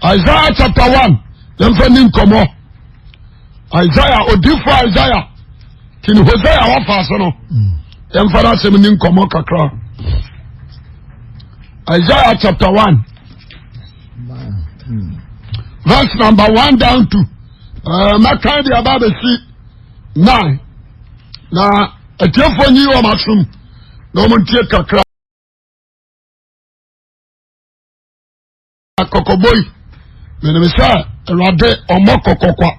Isaiah chapter 1. Then finding komo. Isaiah odifo Isaiah. Kin Hosea wa fasono. Then fara seminin komo kakra. Isaiah chapter 1. Verse number 1 down to Makandi Ababe 9. Na etiefo nyi o masum. No montie kakra. Kokoboy. Menemisa Rade omokokokwa.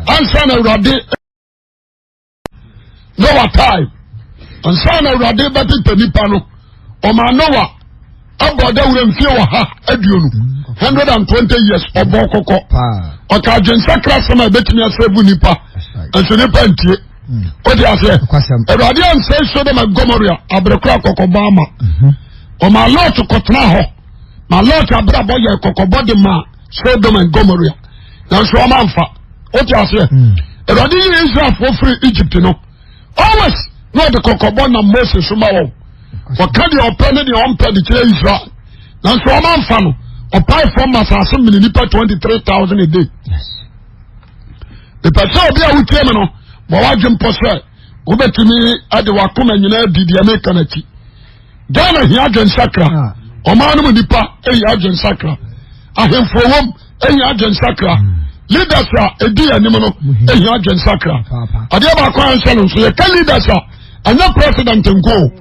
Answer na Rade. Noah time. Answer na Rade bati penipa no. Oma Noah aboda uremfie wa ha aduonu 120 years obokoko oka jensakra sama betimi asebu nipa enso nipa ntie odi ase Erade am say Sodom and Gomorrah abrekra kokobama o ma lot kotna ho ma lot abrabo ye kokobo de ma Sodom and Gomorrah na so amfa odi ase Erade yi Israel for free Egypt no always no the kokobo na Moses so ma wo wakadi opene ni ompe di kire Israel na so amfa no opai from masase mini nipa 23,000 a day. Yes. The person obi a wutie me no bo wadwem pose obetumi ade wakoma nyina didi America na ti Ghana hi adwen sakra omanu mu nipa eyi adwen sakra ahemfo wom eyi adwen sakra leaders a edi anim no eyi adwen sakra ade ba kwa anse no so ye ka leaders a anya president nko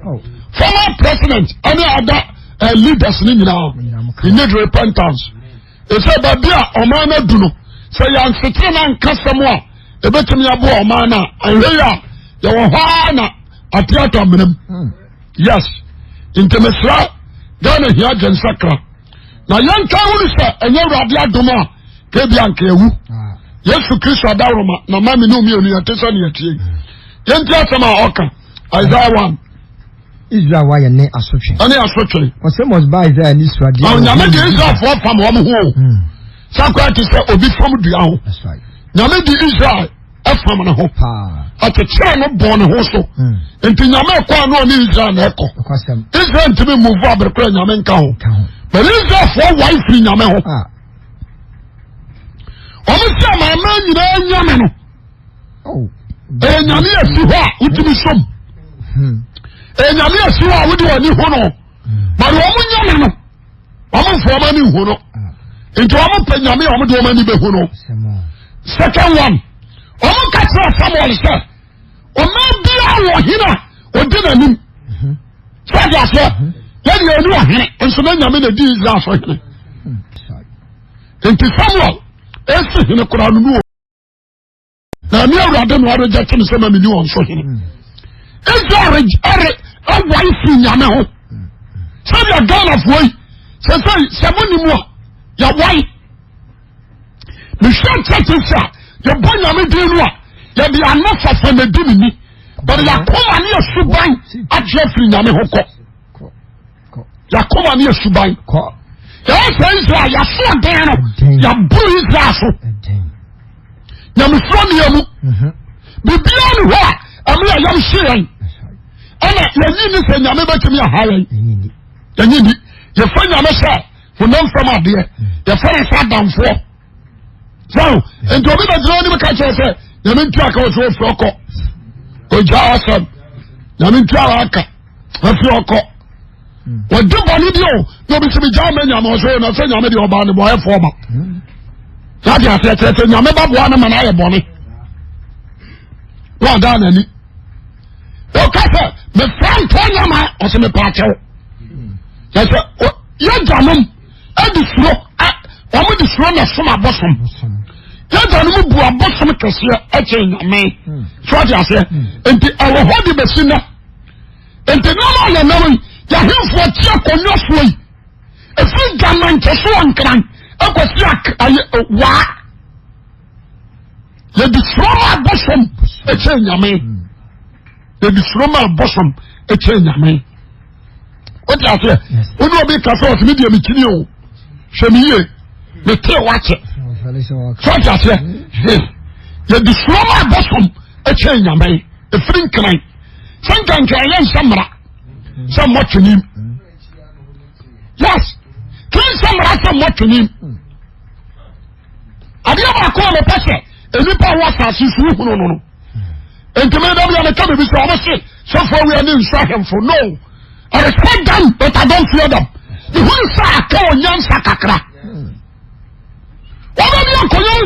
former president any other leaders ni nyina we need repentance e say babia omana du no say yan setre na nkasam a ebetumi abo omana anweya ye wo ha na atiato menam yes intemesra Ghana hi agen sakra na yanka wuri se enye Awurade adoma ke bia nka ewu Yesu Kristo adaroma na mami no mi onu yatesa ne yatie yenti asema oka Isaiah 1 Israel wa ye ne asotwe. Ani asotwe. O se must buy Isaiah ni Swadi. Oh, nyame de Israel for fam wo mo ho. Sakwa ti se obi fam dua ho. That's right. Nyame de Israel afam na ho. Atechira no bon ho so. Enti nyame kwa no ni Israel na eko. Israel ntimi move abrekra nyame nka ho. But Israel for wife nyame ho. Omo se mama nyina nyame no. Oh. Nyame asi ho a utimi som. Nyame asiwa wodi wani ho no but wo nyame no wo mfo ma ni ho no enti wo pe nyame wo de wo mani be ho no second one wo ka tira Samuel say o ma bia wo hina o de nanim so dia so ye ni onu ahene enso na nyame na di Israel so hene enti Samuel esi hene kura no na mi Awurade no areja tene se ma mi ni won so hene Israel awai fi nyame ho sabi a Ghana foi se moni mo ya wai me short sa ya bon nyame di no a ya di anafa fa na di ni but ya koma ni suban aje fi nyame ho ko ya koma ni suban ko ya se Israel ya so den no ya bu Israel so nyame so ni amu bibia ni ho a amya yam shiran ana yanyi ni se nyame betumi ahare yanyi ni ye fa nyame sha wonam fam ade ye fa na sa damfo so ento bi be dro ni ka che se nyame ntu aka wo so froko o ja asam nyame ntu aka afi oko wo de boni dio no bi se bi ja me nyame so na se nyame di oba ne boy fo ba ya dia se nyame ba bo na ma na ye boni wa da na ni o kasa me front nyama o se me pachew ya se ya jamum edi suro o mo di suro na soma bosom ya janum bu abosom kese e che nyame so dia se enti awo hodi besina enti no ma ya nawi ya himfo tia konyo so yi e fi gaman to so ankran e ko si wa ya di suro bosom e che nyame the disroma bosom e che nyame o ti ase onu obi ka so me dia me kini o hwe me ye me te wache so ti ase the disroma bosom e che nyame e frin kran sankan kan yan samra sam motunim yes kin samra sam motunim call a person. Any power was is no. And to me, I'm coming with almost so far we are in Saham for no. I respect them, but I don't fear them. The whole Saka Yan Sakakra. What are you calling?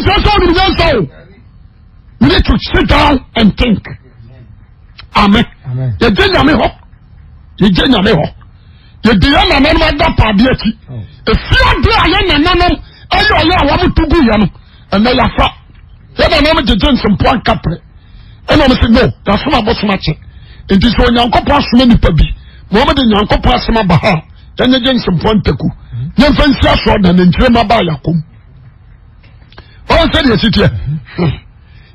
You need to sit down and think. Amen. You didn't know. You didn't know. You didn't know that party. If you are there, and I want to go, and then I thought, you don't know the Jensen point couple. And I said, no, that's not what's matching. It is when Yanko pass many pebby. Mohammed and Yanko pass my baha. Then the Jensen point teku. Then fancy us and then Trema Bayakum. What I said, yes, it here.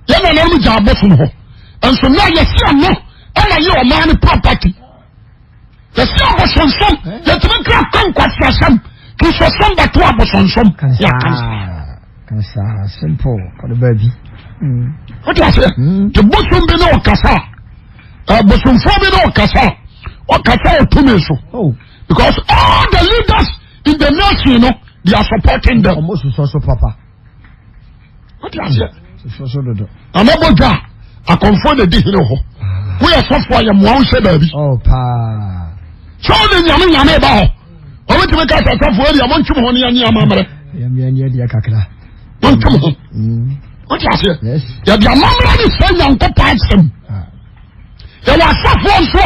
Yana know me job from home. And so now you see, no, and you are money property. The same was on some, let me grab conquest for some. To show some that two was on some. Simple for the baby. What do I say? The Bosom Bino Cassa. Bosom Fabino Cassa. Or Cassa to me so. Oh. Because all the leaders in the nation, you know, they are supporting them. Almost also Papa. What do I say? I'm about that. I confront the Dino. We are so far, I'm one baby. Oh, pa. So then, Yammy Bao. I want to make us a tough word. I want you money and your mamma. Don't come home. What you say? Yes. Your mamma is saying Uncle Paxton. There was so far, so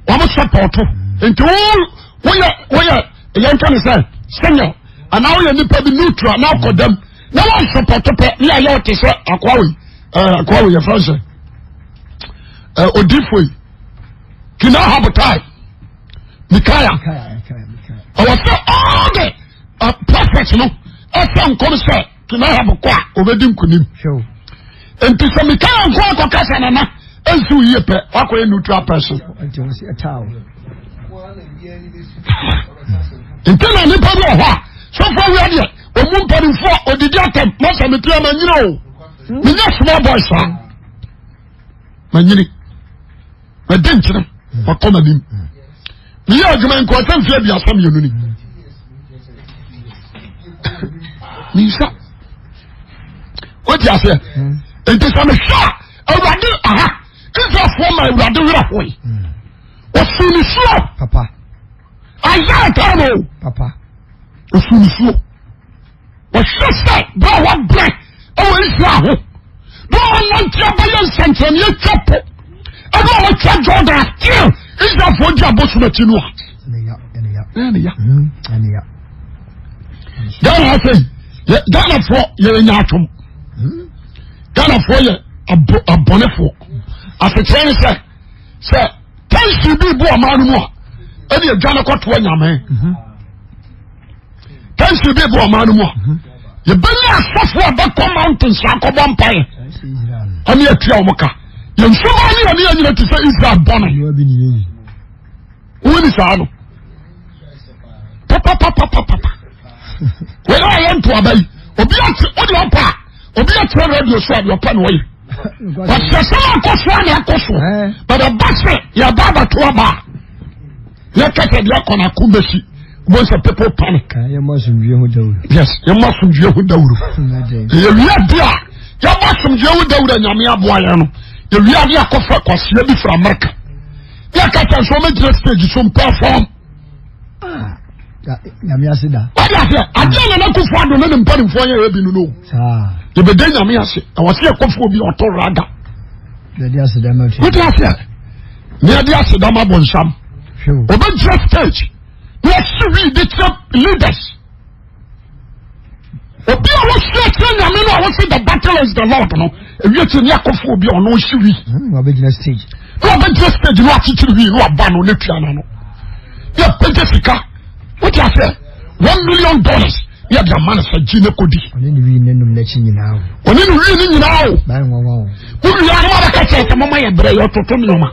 I was support. And to all, we are, young can say, Senior, and now you're neutral, now for them. No one support me. I ought to say, Aquari, your friends. Odifui. Can I have a time? Mikaya. I was all the prophets, you know. I found concert. Can I have a quack over Dim Kunim? Sure. And to some Mikaya and Quack Casanana, and to Yepe, Aqua neutral person. Until a town. Until I never so far we are here. Or moon putting for or the Jacket, most of the time, and you know. We just small boys, son. Manini. My danger, or common him. The argument was unfair, some unity. Nisa. What you say? It is on a shot. A rather, it's a form I rather rough way. What's soon is slow, Papa. I got it, Papa. What's soon is slow. What's just that? Bro, what break? Oh, it's now. Don't want to buy your sense on your chopper. I don't want to draw that still. It's not for job, what's what you know. Ghana say, Ghana for you're in Atom. Ghana for you a bonnet. As a trainer said, sir, thanks to be born, man. Any Ghana got to one, man. Thanks to be born, man. You bring us for back on mountains like a vampire. I'm here to Yamaka. You're so many on the to say, is that bonnet? You have been who is Arno? Papa. When I went to obey, Obiat radio said your pen way. But someone cost one, but a basket, your baba to a bar. Your cat and your corner kumbeshi. Once a people panic. You mustn't be who do. Yes, you mustn't be who do. You read there. You mustn't be who do and Yamia Boyano. You read your coffee was ready for America. Your cat and so many stage some perform. Yamiasida. What is it? I didn't know to find the men putting for you. You began Yamiasi. I was here for be authorada. The Diasidama. What is it? Near Diasidama Bonsam. Over just stage. Let's read the leaders. Obi I was saying, I mean, I was saying the battle is the Lord. No, if you're in Yakophobia or no shiri. No, big stage. No, big stage. No, actually, no, ban on the piano. Yeah, Pentecost. What you say? $1 million. You have your man for Gina Cody. Only reading now. Only reading now. Who you are not a catcher, the Mama and Bray or Totomima.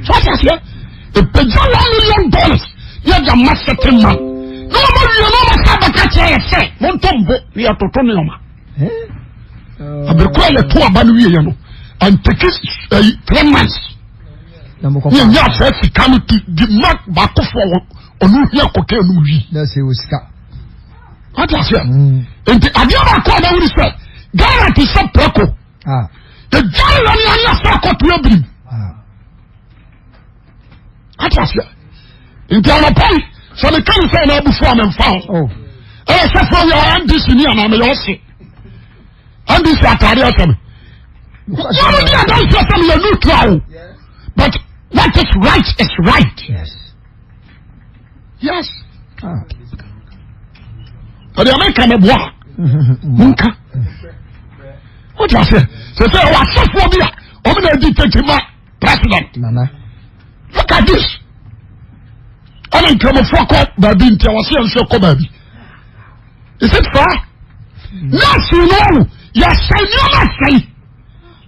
So I say, if the $1 million, you have your master man. Nobody, you know, what a catcher say. Montombo, we are Totomima. I require a poor Banuiano and take it 3 months. You have to come to the mark back for on who here cocaine. That's it was cut. What you say? Enti adiaba ko na wuri say Ghana ti say preko. The Ghana ni anya say ko to ebrim. What you say? Enti ana pai so me kan say na bufu am mfa. Oh. Say for your NDC ni ana me yo say. NDC atare asem. I don't say some you neutral. But what is right is right. Yes. But the American boy, Munka. What you say? So say, "What so for me? I'm going to detective president." Look at this. I don't come for court, but being tell us so baby. Is it fair? Yes, you know. Yes, you must say.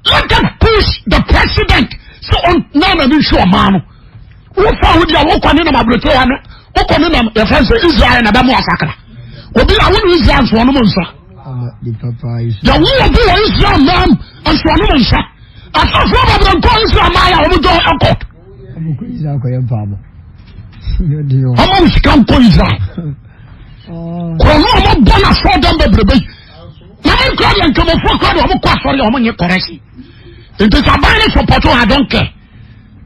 Let them push the president. So on none of this show, man. Who found your work on in my Britain? What on in the friends of Israel and Adamu Asakra? Will be our Israel for no monster. The will be Israel, ma'am, and for no monster. I saw from the Israel, Maya, who go a court. How much can Israel? Corona Bona saw them the baby. Now I'm glad and come for quite a money correction. It is a binary support, I don't care.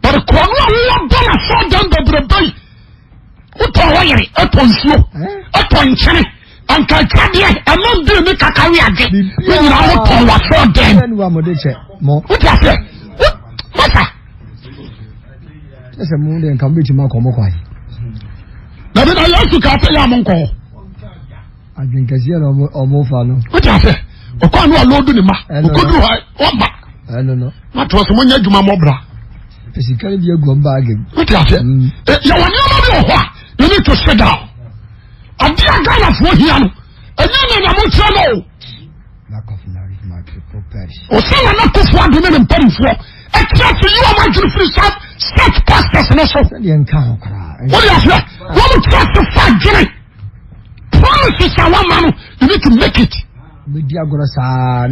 But the corona Bona saw them the baby. Upon slow, upon China, and Calcadia, and not doing the Kakari again. When you are upon what for them. What was it? What's that? There's a moon and come to my Komokai. Now then I like to cut a yamonko. I think I see or more fun. What was it? O can't load in ma. Could you one back? I don't know. What was when you do my mobra? Physically, you're going back. What was it? You want to know what? You need to sit down. And dear Ghana for him. And then I'm not sure. Lack of knowledge, my people perish. Or say I'm not too far to them paying for. Except you are my free self, such pastors and also. What do you say? What would justify Jimmy? Promises are one man. You need to make it. With the Agorasa.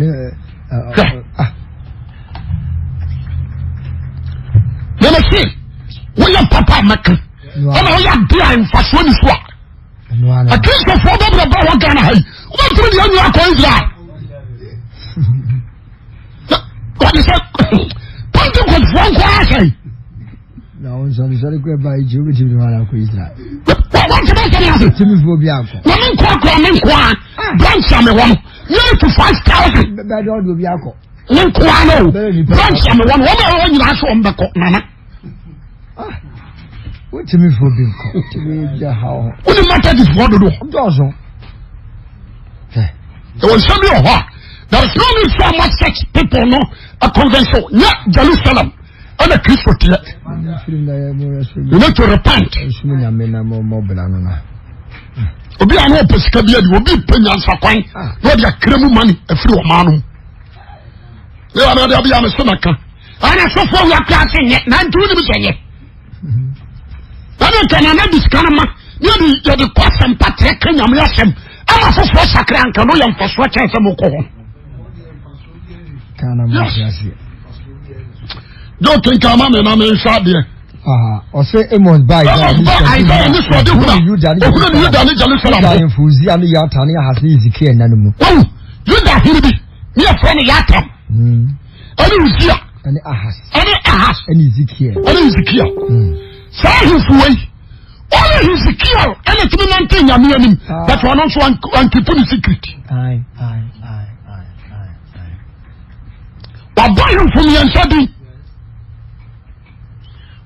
Let me see. William Papa Macron. Ọmọ ọyà bíà ìfàsọ́ ní fún wa. Àkíyèsí ọ̀fọ̀ ọ̀bọ̀ bẹ̀rẹ̀ bá wọn Ghana yìí. Wọ́n tún ní ẹnu akọ Israel. Wọ́n ti sẹ́ pọ́ńtì kò fún ọkọ̀ àṣẹ yìí. Àwọn sọ̀rọ̀ pé báyìí jù ú ní wọn akọ Israel. Wọ́n ti bẹ́ẹ̀ sẹ́ni àṣẹ. Tìmí fún obi akọ. Wọ́n ní nkọ́ akọ ní nkọ́ a. Branch àmì wọn nearly to 5,000. Bẹ́ẹ̀ ni ọdún obi akọ. Ní nkọ́ a náà branch àmì wọn wọ́n bẹ̀rẹ̀ wọ́n nyina aṣọ wọn bẹ̀ kọ́ nana. What to me for being called? To me, how? What the matter is what to do? There was somebody of her. There is no need for much such people, no, a convention, not Jerusalem, and a Christian. You need to repent. Obi anu opesikabi adi obi penya nsakwan no dia kremu money afiri o manu le ana dia bia me semaka ana so fo ya class nye na ntu ni bi senye ana kana na diskanama ni di de kwasem patre kanyam yasem ama so fo sakra anka no yam fo so chen sem ko ho kana ma yasi do tin kama me na me nsa de or say Amos by Jerusalem. Fuzi and Yatania has Ezekiel and animal. Oh, you got him be near friend Yatam. And Ahas and Ezekiel. Say his way. Only Ezekiel and it's been one thing. I mean, but one also one keep the secret. But buy him from me and said,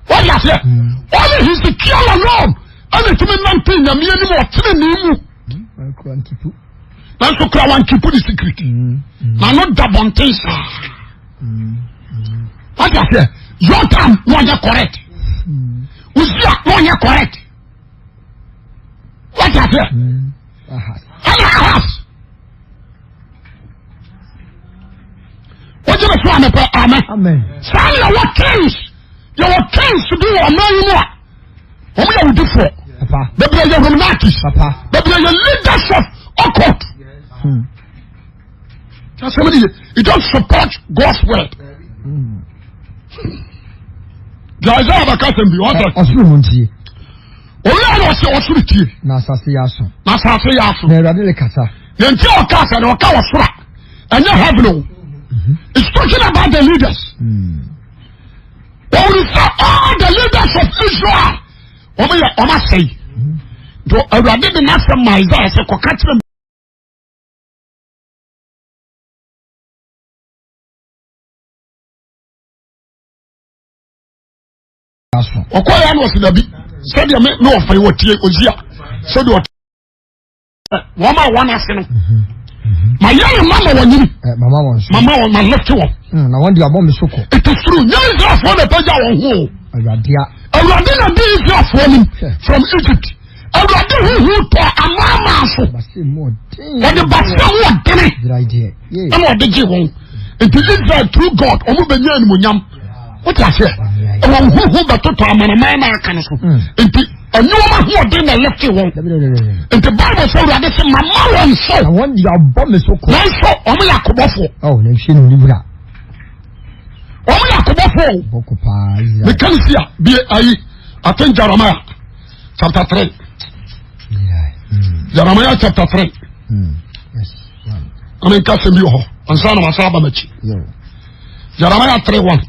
what you say? Only he's the kill alone. And it's been one thing. I mean, anymore. That's what I want to put the secret. I'm not double things. What you say? Your time, no, you're correct. We see no, you're correct. What you say? What you say? Amen. Say your kings. Your kings to do a man more. What we are different. The brother of Romanakis. The brother leaders of occult. Somebody, you don't support God's word. The Isaiah of a cousin be what? Oya no se osuriti. Na asase yaso. Na asase yaso. Na Awurade le kasa. Yenti o kasa na o ka wasura. Anya heaven. It's talking about the leaders. When we say all the leaders of Israel, Oma say, do Awurade be na say Isaiah say ko ka kire Okoya no sidabi. Said me no of you tie ozia. Said what Wama wana se no. My young mama wanyini. Mama won my left one. Na won di abon me soko. It is true. Now Israel for the peja won ho. Awurade na be Israel for him from Egypt. Awurade who to amama so. What the basa won dene. Am o de je won. It is Israel through God. Omo benya animonyam. What I say? Who beto to amana na aka no so. Enti anyoma ho de na left one. Enti Bible say Awurade say mama won so. Na won di abon me soko. Na so omo yakobofo. Oh, na hwe no libra. Omo yakobofo. Boko pa. Me kan sia bi ayi aten Jeremiah chapter 3. Jeremiah chapter 3. Yes. Amen ka se bi ho. Ansa na masaba machi. Jeremiah 3:1.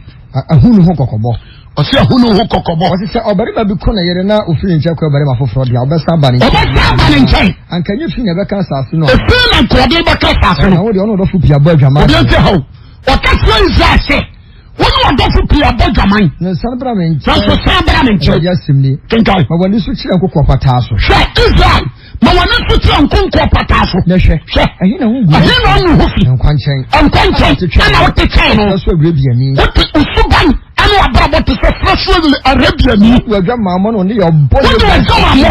Ahunu ho kokobo. Osi ahunu ho kokobo. Osi se obarima bi ko na yere na ofiri nche ko obarima foforo dia obesa ba ni. Obesa ba ni nche. Anka nyi fi na be ka asase no. E fi na ko de be ka asase no. Na wo de ono do fu pia ba adwaman. Obi ente ho. O ka se izase. Wonu o do fu pia ba adwaman. Na sanbra men nche. So sanbra men nche. Ya simni. Kenkai. Ma wani su kire nkokọ pata so. She Israel. Ma wani su kire nkokọ pata so. Na hwe. Ahi na hungu. Ahi na hungu fi. Nkwanchan. Ana o te kai no. So Arabia ni. Usuban anu abrabo te se fresh Arabia ni. Wa dwa mama no ne yo boni. Wo de dwa mama.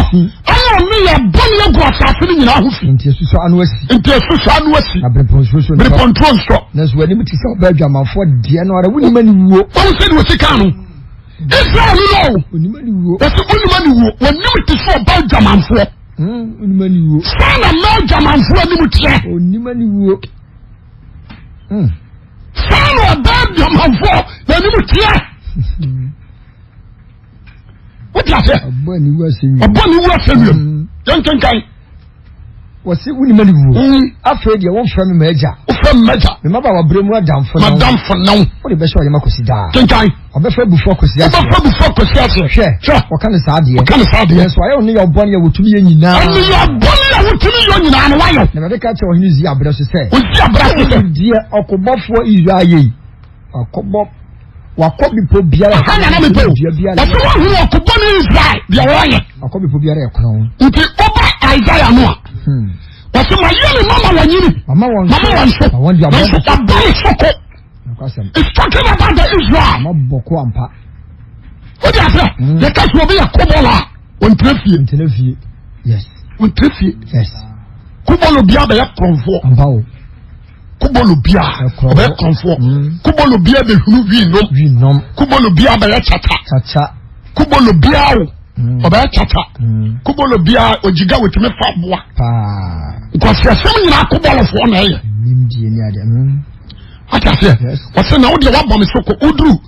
Anu ne yo boni egu asase ni nyina hu fi. Nti su so anu asi. Na brepon so. Brepon so. Na so wani mti se ba dwa mafo de no ara wuni mani wuo. Wo se wo sika no. Israel no. Wuni mani wuo. Wo se wuni mani wuo. Woni mti so ba dwa manfo. Wuni mani wuo. Sana ma dwa manfo ni mti. Wuni mani wuo. Sana ba dwa manfo ni mti. What you say? Abani wasemi. Abani wasemi. Yankenkai. Wasi wuni mani wuo. Afre de won fra me maja. O fra maja. Me maba wa bremu adamfo na. Madamfo na. O de be so yema kosi da. Kenkai. Obefa bufo kosi ase. Obefa bufo kosi ase. Hwe. O kan sa ade. O kan sa ade. So ayo ne yo boni ya wotumi ye nyina. Ani yo boni ya wotumi yo nyina na wayo. Na be ka che o hinu zi abra so se. O zi abra so se. Die okobofo Israel. Akobo wakobi po biara. Hana na me po. Waso wa hu okobo ni Israel. Bia wo ye. Akobi po biara ekron. Nti oba Isaiah no a. Waso ma yele mama wanyini. Mama won so. Won di abon. Soko. It's talking about the Israel. Mama boko ampa. What do you say? The case will be a kubola. On trefie. Yes. On trefie. Yes. Kubolo bia be konfo. Ambao. Kubolo bia be konfo. Kubolo bia be hunu wi nom. Kubolo bia be chacha. Kubolo bia o be chacha. Kubolo bia ojiga wetime fa boa. Pa. Because some nyina kubolo fo na ye. Nimdie ni ade. What I say? What's na wo de wa bom soko udru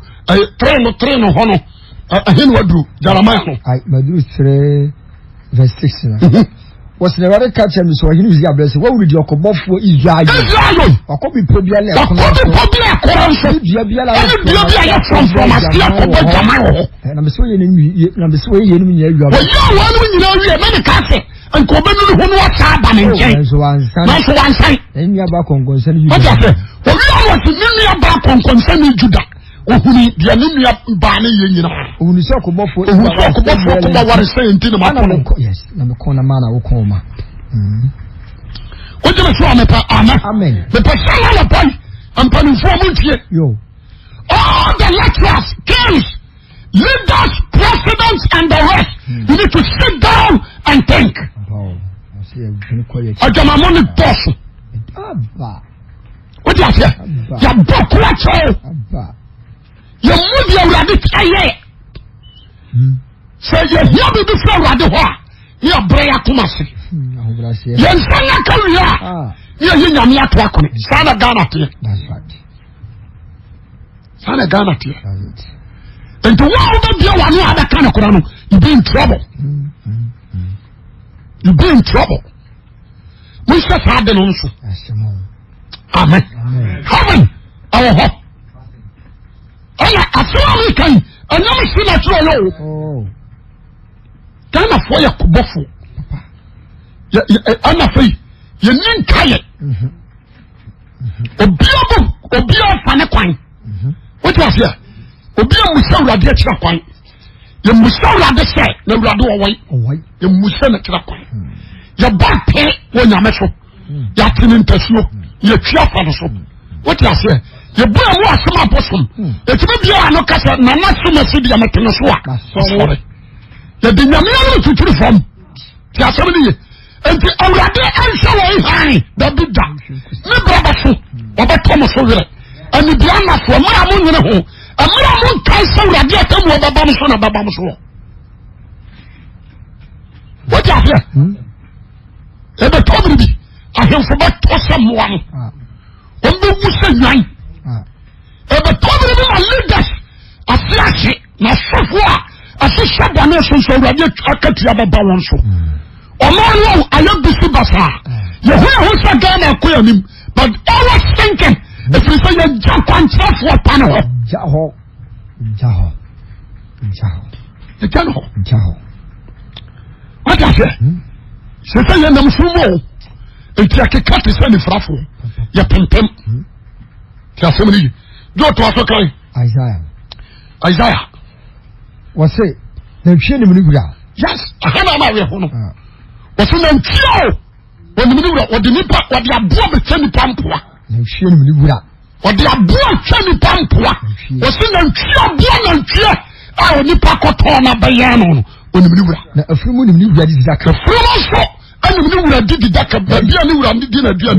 train no hono ahen wadru Jeremiah no. Ai madru 3 verse 6. Was the rather catch and so he was the blessing. What would your cobofo Israel? Akobi pobia le akobi pobia koranso. Bia from asia kobo jamao. Na me so ye ni nya awia. Wo ya wa no nyina awia me ka se. Anko benu ho no ata ba ne nchen. So wansan. En ya ba konkonsan Juda. What I say? Wo ya wa ti ni ya ba konkonsan Juda. Ohuni dia ni nua ba ne ye nyina. Ohuni se akobofo ko ware say enti na makono. Yes, na me kona mana wo koma. What do you say amepa amen. The person na boy ampani fo muntie. Yo. All the lecturers, kings, leaders, presidents and the rest. You need to sit down and think. Oh, I see you quiet. Ajama money boss. Abba. What do you say? Ya boku wa cho. Abba. You move your rabbit aye. Say you hear me before radio ho. You breya kumasi. You sanga kawia. You nyame ato akone. Sana Ghana tie. That's right. Sana Ghana tie. And to wa oba bia wa no ada kana kora no. you be in trouble. You be in trouble. We shall have the answer. Amen. Heaven, our hope. I feel we can. I never seen a troll. Kind of for your kubofu. I'm afraid you need tired. Obia Fanakwan. What was here? Obia Musa Radia Chapwan. You Musa Radia say, no Rado away. You Musa Chapwan. Your back pay when you're metro. Yatin in Tesno. You're Chiapan. What was here? You bring more some bosom. It's maybe you are no castle, no, not so much city. I'm a sorry. The Dynamic to reform. Somebody. And the already answer high, the big dam. No brother, Baba Thomas over it. And the Biana for Maramon, a Maramon Kaiser radiator of Babamson and Babamson. What are you? Ever told me, I have forgot to someone. On the Muslim line. Ever told me, my leaders, a flash, not so far, as a subordination, so radiator of Babamson. Omaro ayabisi basa. Yehuya husa gana kuya nim. But always thinking, if you say you jump on top for panel. Jaho. What is it? She say you nam sumo. It's like a cat is any frafo. Ya pimpim. Somebody. Go to us, okay? Isaiah. What's it? The chin in yes, I have a marry. What's in them kill? When the middle of the nipper, what they are born with Kenny Pampua. What they are born Kenny Pampua. What's in them kill, born and kill. I will nipper cotona bayano. When the middle of a few money, you ready to a few months. And the middle of the Daka, baby, and you are dinner, dear.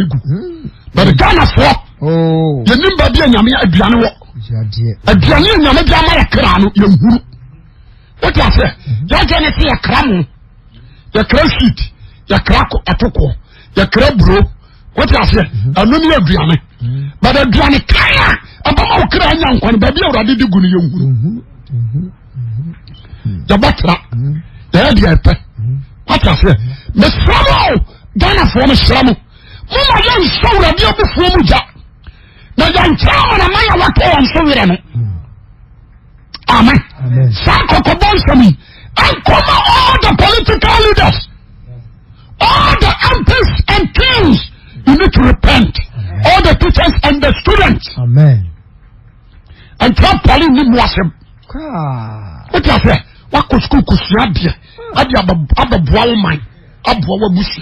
But the Ghana for your number, dear Yamia, a piano. A piano, Yamia, Crano, you. What I say? You're going to see a cram. Your crab sheet, your crack atoko, your crab bro. What I say? I know you're Brianna. But a Brianna Kaya, about Cranian, when baby already do good. The butler, the idea. What I say? Miss Framo, Dana for Miss Framo. Mama, young soul of your before Muja. The young town and my what on so Amen. Sanko Kobonsami. And come all the political leaders, all the MPs and kings, you need to repent. Amen. All the teachers and the students. Amen. And tell Pauline Nimwasem. What I say? What could school Kusiadia? Adia Abba mine. Abba Bush.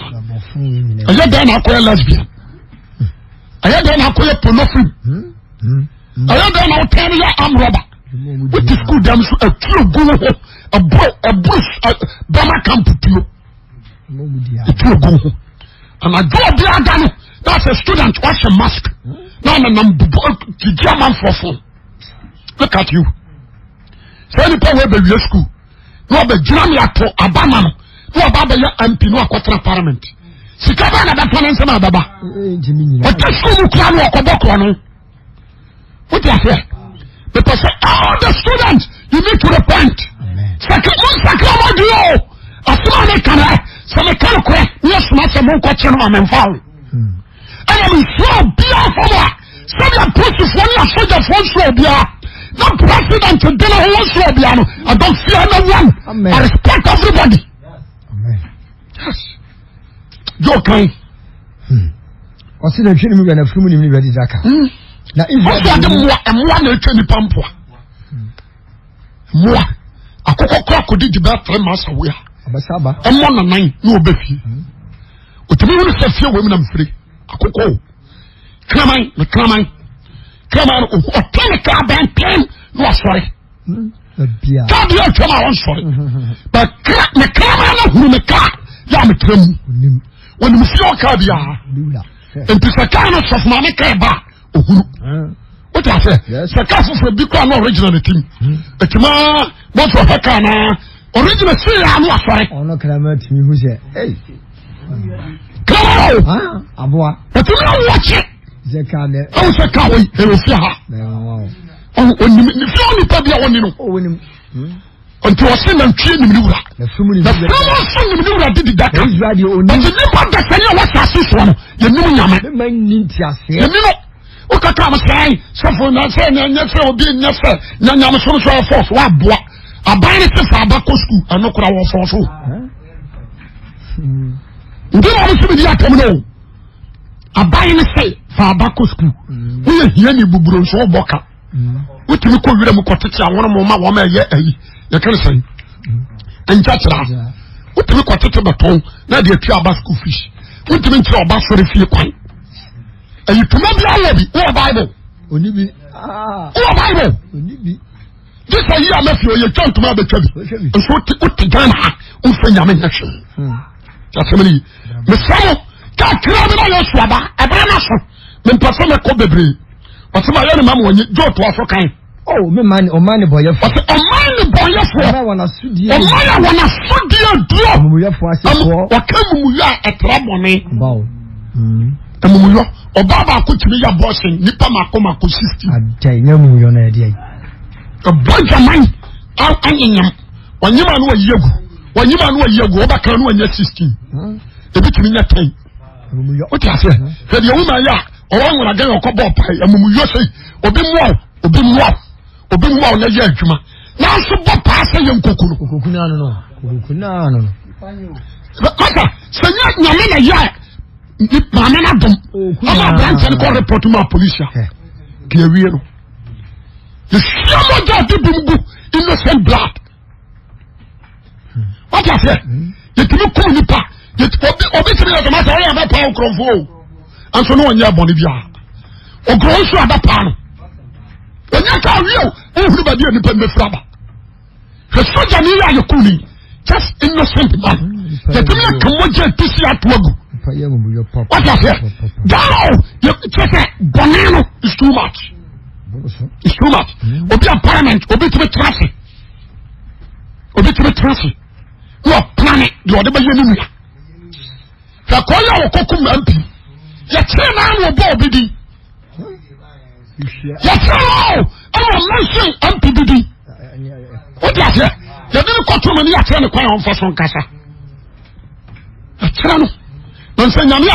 I had done a lesbian. I had done a pornography. I had done a 10-year arm robber. With the school dams, a true go. A bush, Bama camp to you. And I go there, that's a student, wash a mask. Now I'm the German for full. Look at you. So any power be your school. No, the German to Abama. No, Baba, MP, no, Quatra Parliament. Sikabana, the finance of Baba. What the school can walk a book. What is it? Because all the students, you need to repent. Sacramento, a small canal, some mechanical, yes, Master Moncochino, and foul. And I'm so beautiful. Some are pushes when you are such a phone show, no president to dinner who wants to be. I don't fear no one. I respect everybody. Yes. You're kind. What's in the film and a few minutes ready, Zaka? Now, if I am one or 20 pampo. Moi. Akoko krako di ba 3 months away. Abasaba. Emo na 9 no obefi. Otimi won se fie we na mfiri. Akoko. Kraman o otene ka ban pen no asore. Bia. Ka bia twama won sore. But me kraman na huru me ka ya me tram. Won me fie o ka bia. Enti se ka na sof ma me ka ba ohuru. What I say? Yes. Sakafu for big one original team. Etima both for Hakana original say I'm not sorry. Oh no, Kramer to me who say, hey. Kramer! Huh? Awuah. But you don't watch it. Zekane. Oh, Zekawi, he will see her. Wow. Oh, when you feel the Pabia one, you know. Oh, when until I send them training in Ura. The family in Ura did that. But the neighbor that I was assist one. You know, you know, Okakam say, Safon, and Nefer will be Nefer, Nanyam social force, what boy. I buy it for Abaco school, and no crowd for so. You don't want to be a I buy it say for Abaco school. We are here in Bubron, so Boca. What do you call them? Cottacha, one more woman, you can say. And judge that. What do you call it about home? Now they appear about school fish. What do you mean to about for the few coin? And you cannot be already. Or Bible. Or Bible. This a year, Matthew, you turn to my baby. And so put the gun on for your action. That's a many. Miss Samuel, can't clear me on your swabber, a banana. Then perform a cobble. What's my young man when you go to Africa? Oh, me man, or money boy, a man boy, I want to study. I want to study a drop. What can we are at Rabone? Bow. Or Baba could be your boss in Nipamakoma consisting. I tell you, your idea. A bunch of money. I'm hanging up. When you man were young, when you man were young, go back and when you're 16. The between that time. What I say? Have you woman, yeah? Or when I get a couple of pie, and you say, or be more, Juma. Now, so Papa say, young Kukunano. Mata, Senor Namina Yak, Mamma Dum, I'm branch and call report to my police. Clear. The summer job to innocent blood. What I said? You cannot call me pa. You obviously as a matter of a power control. And so no one yet Bolivia. Or grows to other pan. When you tell you, everybody independent from the soldier near your cooling, just innocent man. The people come watch a PC at work. What I said? Down! You check it. Banana is too much. It's too much. Obi a parliament, Obi to be trashy. Obi to be trashy. You are planning, you are the beginning. The Koya or Kokum MP. You turn on your body. Yes, hello! I'm mentioning MPBD. What is it? You didn't go to many attend the choir on first one, Casa. A channel. Don't say Yami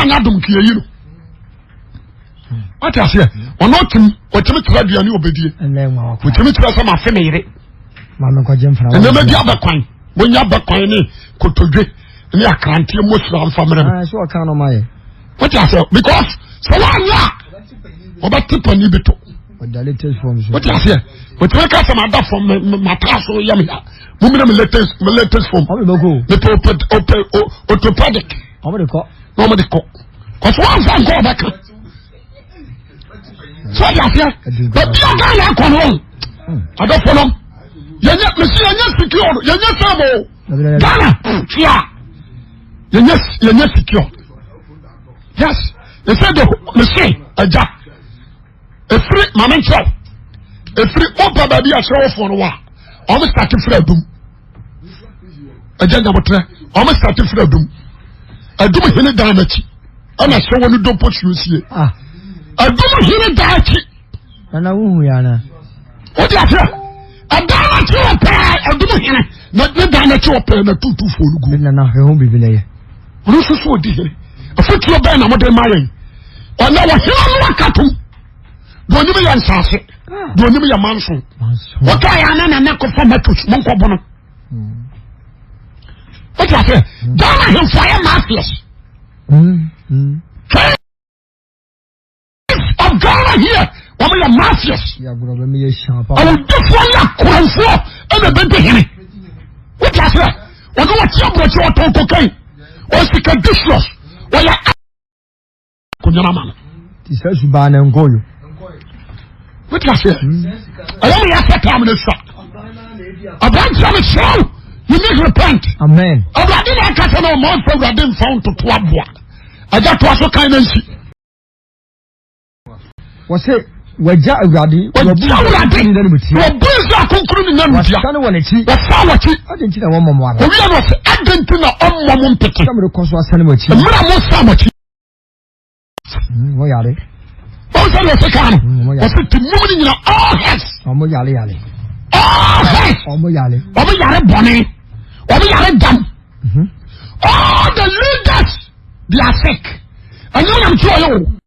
kill you. What is it? Or not him, or to try the new baby. And then, we can tell some of family. Mamma Quajam from the other coin. When you have a coin, could to drink, and you can't hear much from family. I saw a count of my. What is it? Because so long. About tip on you bit. What the latest forms? What I say? What I got from other from my task or Yamia. Women latest form. How will go? The orthopedic. How will call? Nobody call. Because once I go back. So I say, but you can't come home. I don't follow. You're not secure. You're not trouble. Ghana. Yeah. You're not secure. Yes. They said the machine. A jack. A free mamma chow. A free opa baby a show for a while. Almost starting for a doom. A gentleman, almost starting for a doom. I do my hinny damage. And I saw one who don't put you here. I do my hinny damage. And I won't, Yana. What do you say? I damage your pay. I do my hinny. Not the damage your pay. And a 2 for good. And I won't be there. What is so dear? A foot your band, I'm not marrying. Or now, what you don't you be answer? Don't you be a mansion? What I am and neck of my push, Monko Bono. What I say? Don't him fire mafias. Of Ghana here, what are your mafias? I will do for you, and a bit him. What I say? What do you want your cocaine? Or stick a dishwash? Well, Kunyaman. He says you ban and go. What I say? I only have a time in the shop. A bunch of show. You need repent. Amen. I didn't catch no more for I didn't found to 12 one. I got to also kind of see. What's it? Waja Radi, Wabuza concluding them. What's I didn't see a woman. We are Argentina on one picture. Some of the cost was sandwich. Why are they? What's the second? What's it to moving in all heads? All Oh, hey. Omo yare boni. Omo yare dam. All the leaders, they are sick. And you am sure you.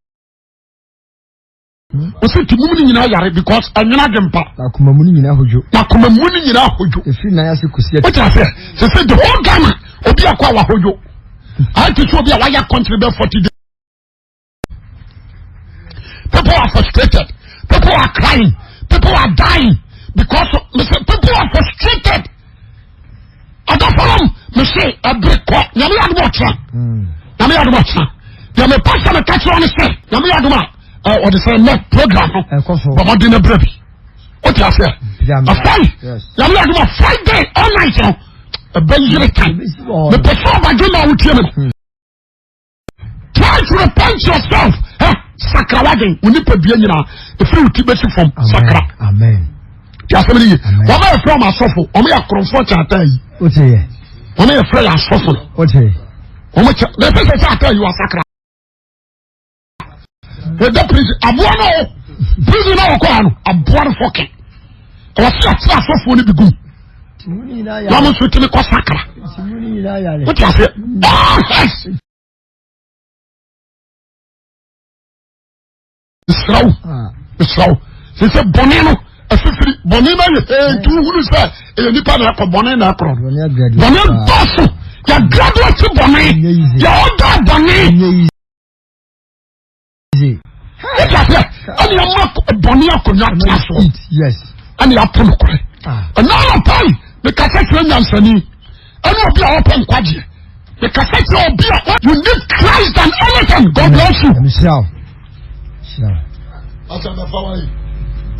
O se ti mumuni nyina yare because anyina dempa. Na kuma muni nyina hojo. Efi na ya se kusi. What I say the whole Ghana obi akwa wa hojo. I teach obi a wire country be 40 days. People are frustrated. People are crying. People are dying because people are frustrated. Other forum, me say a brick call. Yami admocha. Yami pastor me catch on say. Yami adma. Or the same net program. But what didn't baby? What you say? A fight. Yami adma Friday all night. A benjamin time. The person by doing out here. Try to repent yourself. Sakra wagen. We need to be the free ultimate from Sakra. Amen. Somebody, what are from a sofa? Only a comfort at you. Only a friend as sofa. The person I tell you are Sakra. The prison, a one prisoner, a born fucking. I was just so funny to go. Mama sweet me cause Sakra. What you say? Oh, yes. It's slow. She said, Bonino. Bonina tu who say e nipa na ko bonin na akro bonin boss ya graduate bonin ya order bonin what you say ani ya mak bonin akonya class yes ani ya pon ko and now time the cassette nyansani and obi a open kwaje the cassette obi a you need Christ and anything. God bless you. Michelle asa na fawai